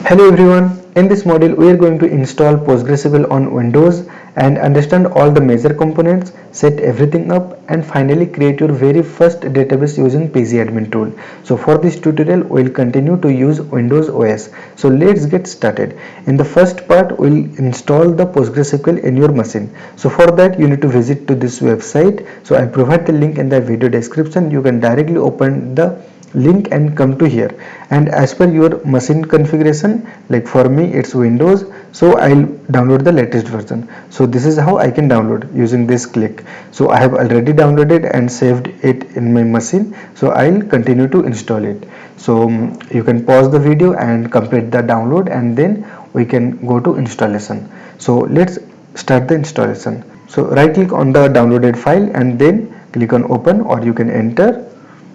Hello everyone, in this module we are going to install PostgreSQL on Windows and understand all the major components, set everything up and finally create your very first database using pgAdmin tool. So for this tutorial we will continue to use Windows OS. So let's get started. In the first part we will install the PostgreSQL in your machine. So for that you need to visit to this website. So I provide the link in the video description. You can directly open the link and come to here, and as per your machine configuration, like for me it's Windows, so I'll download the latest version. So this is how I can download using this click. So I have already downloaded and saved it in my machine, so I'll continue to install it. So you can pause the video and complete the download and then we can go to installation. So let's start the installation. So right click on the downloaded file and then click on open, or you can enter.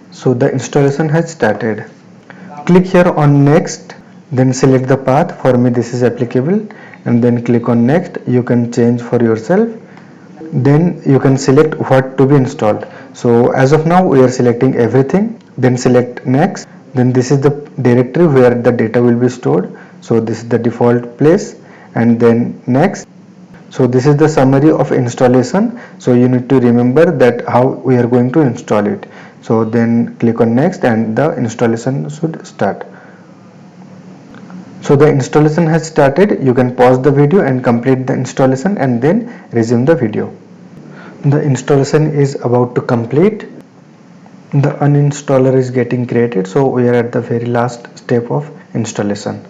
So the installation has started. Click here on next, then select the path. For me this is applicable, and then click on next. You can change for yourself. Then you can select what to be installed. So as of now we are selecting everything. Then select next. Then this is the directory where the data will be stored. So this is the default place, and then next. So this is the summary of installation. So you need to remember that how we are going to install it. So then click on next and the installation should start. So the installation has started. You can pause the video and complete the installation and then resume the video. The installation is about to complete. The uninstaller is getting created. So we are at the very last step of installation.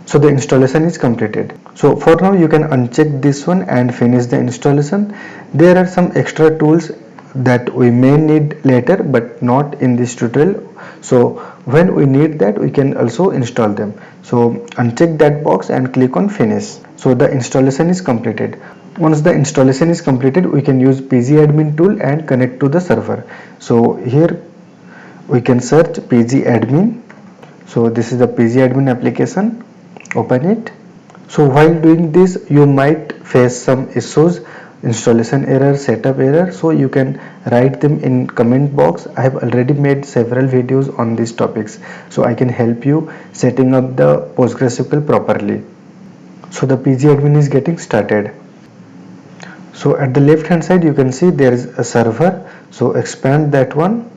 So the installation is completed. So for now you can uncheck this one and finish the installation. There are some extra tools that we may need later but not in this tutorial. So when we need that we can also install them. So uncheck that box and click on finish. So the installation is completed. Once the installation is completed, we can use pgAdmin tool and connect to the server. So here we can search pgAdmin. So this is the pgAdmin application. Open it. So while doing this you might face some issues, installation error, setup error, so you can write them in comment box. I have already made several videos on these topics, so I can help you setting up the PostgreSQL properly. So the pgAdmin is getting started. So at the left hand side you can see there is a server, so expand that one.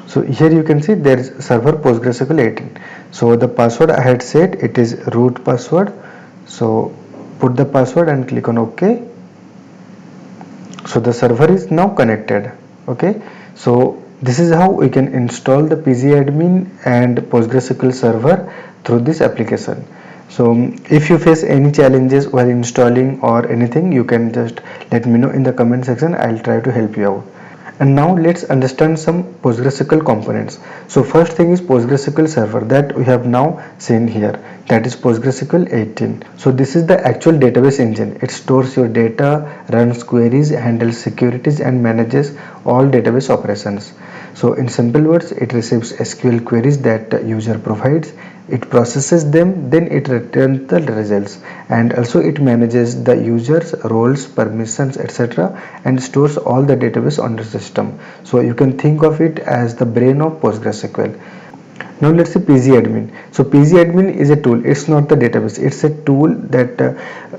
So here you can see there is server PostgreSQL 18. So the password I had set, it is root password. So put the password and click on OK. So the server is now connected. Okay. So this is how we can install the pgAdmin and PostgreSQL server through this application. So if you face any challenges while installing or anything, you can just let me know in the comment section. I'll try to help you out. And now let's understand some PostgreSQL components. So first thing is PostgreSQL server that we have now seen here, that is PostgreSQL 18. So this is the actual database engine. It stores your data, runs queries, handles securities and manages all database operations. So in simple words, it receives SQL queries that user provides, it processes them, then it returns the results, and also it manages the users, roles, permissions, etc., and stores all the database on the system. So you can think of it as the brain of PostgreSQL. Now let's see pgAdmin. So pgAdmin is a tool, it's not the database, it's a tool that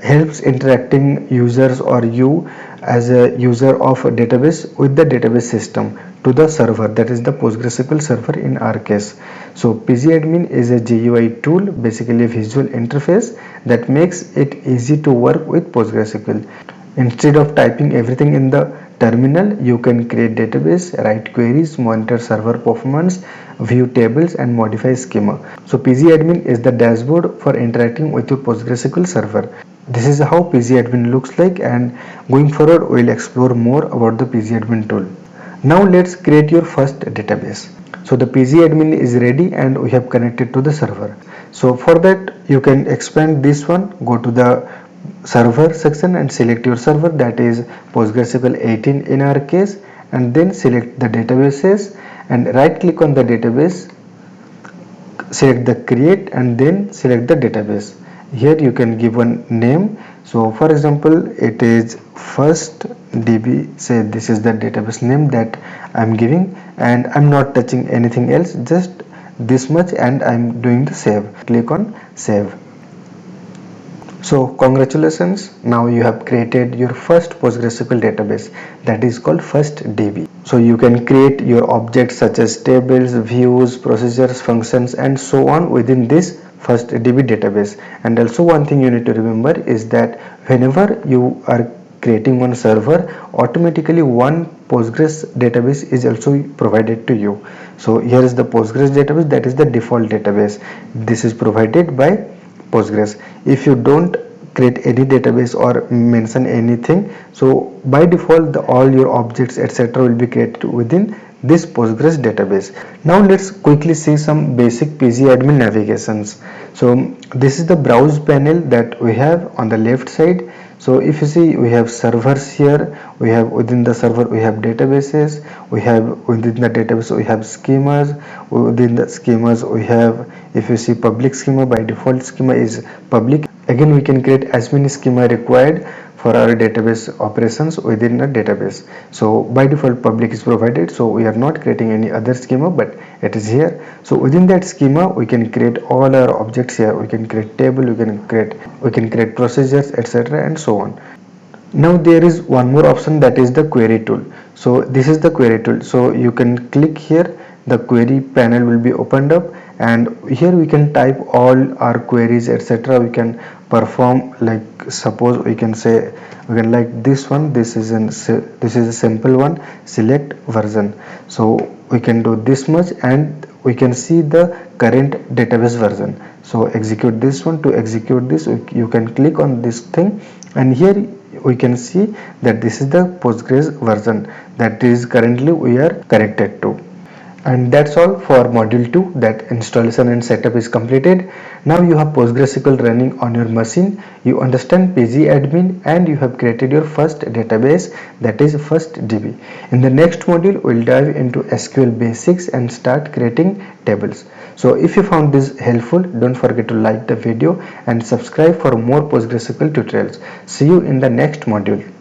helps interacting users or you as a user of a database with the database system to the server, that is the PostgreSQL server in our case. So pgAdmin is a GUI tool, basically a visual interface that makes it easy to work with PostgreSQL. Instead of typing everything in the terminal, you can create database, write queries, monitor server performance, view tables and modify schema. So pgAdmin is the dashboard for interacting with your PostgreSQL server. This is how pgAdmin looks like, and going forward we will explore more about the pgAdmin tool. Now let's create your first database. So the pgAdmin is ready and we have connected to the server. So for that you can expand this one, go to the server section and select your server, that is PostgreSQL 18 in our case, and then select the databases and right click on the database, select the create and then select the database. Here you can give one name. So for example it is first DB, say this is the database name that I'm giving, and I'm not touching anything else, just this much and I'm doing the save. Click on save. So congratulations, now you have created your first PostgreSQL database, that is called first DB. So you can create your objects such as tables, views, procedures, functions and so on within this first DB database. And also one thing you need to remember is that whenever you are creating one server, automatically one Postgres database is also provided to you. So here is the Postgres database, that is the default database. This is provided by Postgres. If you don't create any database or mention anything, so by default all your objects etc will be created within this Postgres database. Now let's quickly see some basic pgAdmin navigations. So this is the browse panel that we have on the left side. So if you see, we have servers here, we have within the server we have databases, we have within the database we have schemas, within the schemas we have, if you see, public schema. By default schema is public. Again, we can create as many schema required for our database operations within a database. So by default public is provided, so we are not creating any other schema, but it is here. So within that schema we can create all our objects here. We can create table, we can create procedures etc and so on. Now there is one more option, that is the query tool. So this is the query tool, so you can click here, the query panel will be opened up, and here we can type all our queries etc. We can perform, like suppose we can say, we can like this one, this is a simple one, select version. So we can do this much and we can see the current database version. So execute this one. To execute this, you can click on this thing, and here we can see that this is the Postgres version that is currently we are connected to. And that's all for module 2, that installation and setup is completed. Now you have PostgreSQL running on your machine, you understand pgAdmin, and you have created your first database, that is first DB. In the next module we'll dive into SQL basics and start creating tables. So if you found this helpful, don't forget to like the video and subscribe for more PostgreSQL tutorials. See you in the next module.